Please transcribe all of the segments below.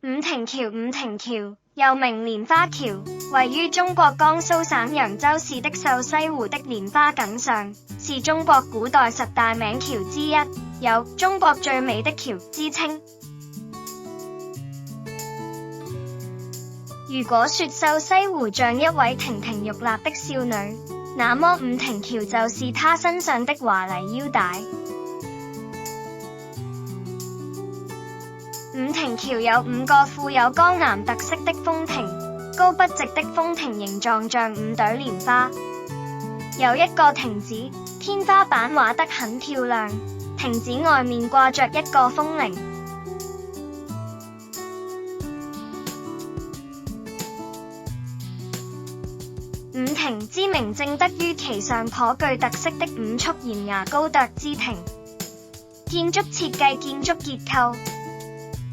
五亭橋又名蓮花橋，位於中國江蘇省揚州市的鏽西湖的蓮花梗上，是中國古代10大名橋之一，有中國最美的橋之稱。如果說鏽西湖像一位亭亭玉立的少女，那麼五亭橋就是她身上的華麗腰帶。五亭橋有5個富有江南特色的峰亭，高筆直的峰亭形狀像5朵蓮花。有一個亭子，天花板畫得很漂亮，亭子外面掛着一個風鈴。五亭之名正得於其上頗具特色的5束懸崖高鉸之亭。建築設計建築結構，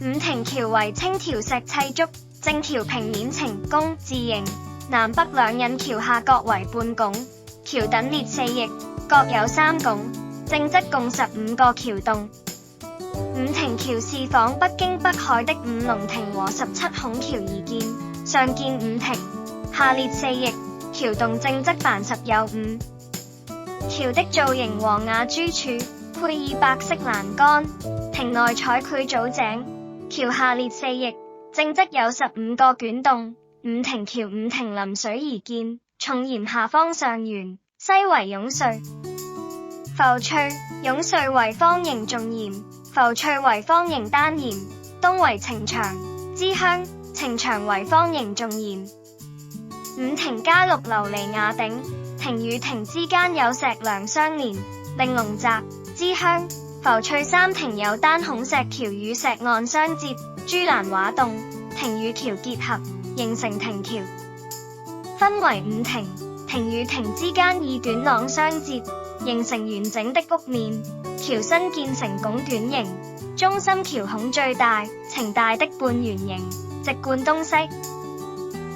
五亭橋為青條石砌築，正橋平面呈弓字形，南北兩引橋下各為半拱，橋躉列4翼，各有3拱，正側共15個橋洞。五亭橋是仿北京北海的五龍亭和17孔橋而建，上建5亭，下列4翼，橋洞正側凡10有5。橋的造型和瓦珠柱，配以白色欄杆，亭內彩繪藻井。橋下列4翼，正側有15個卷洞。五亭橋5亭臨水而建，重檐下方上圓，西為湧隧。浮翠湧隧為方形重檐，浮翠為方形單檐，東為呈牆支香，呈牆為方形重檐。五亭加6琉璃瓦頂，亭與亭之間有石梁相連，令龍澤支香。浮翠3亭有單孔石橋與石岸相接，珠欄畫棟，亭與橋結合，形成亭橋。分為5亭，亭與亭之間以短廊相接，形成完整的屋面。橋身建成拱卷形，中心橋孔最大，呈大的半圓形，直貫東西。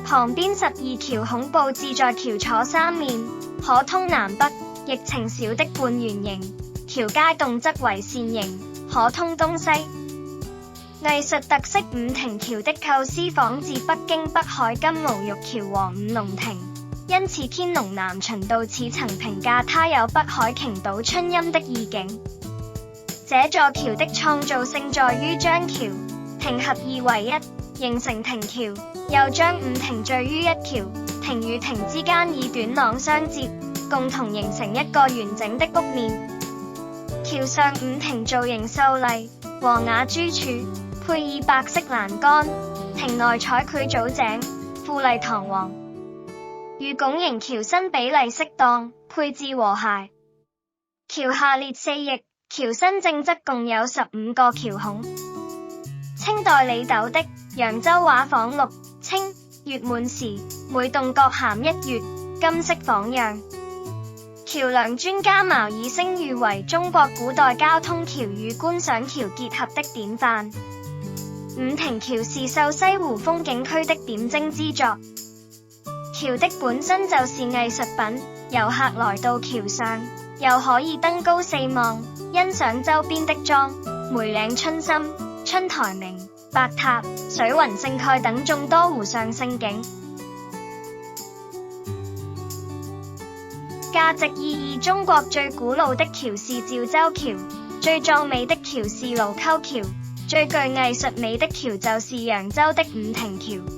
旁邊12橋孔佈置在橋礎3面，可通南北，亦呈小的半圓形。橋階動則為扇形，可通東西。藝術特色，五亭橋的構思仿自北京北海金鰲玉橋和五龍亭，因此天龍南巡到此曾評價它有北海傾倒春陰的意境。這座橋的創造性在於將橋亭合二為一，形成亭橋，又將五亭聚於一橋，亭與亭之間以短廊相接，共同形成一個完整的屋面。橋上五亭造型秀麗，和瓦珠柱，配以白色欄杆，亭內彩繪藻井，富麗堂皇。與拱形橋身比例適當，配置和諧。橋下列4翼，橋身正側共有15個橋孔。清代李斗的《揚州畫舫錄》稱，月滿時，每棟各銜1月，金色仿樣。橋樑專家茅爾聲譽為中國古代交通橋與觀賞橋結合的典範。五亭橋是鏽西湖風景區的點睛之作。橋的本身就是藝術品，遊客來到橋上，又可以登高4望，欣賞周邊的莊、梅嶺春心、春台明、白塔、水雲聖蓋等眾多湖上勝景。價值意義，中國最古老的橋是趙州橋，最壯美的橋是盧溝橋，最具藝術美的橋就是揚州的五亭橋。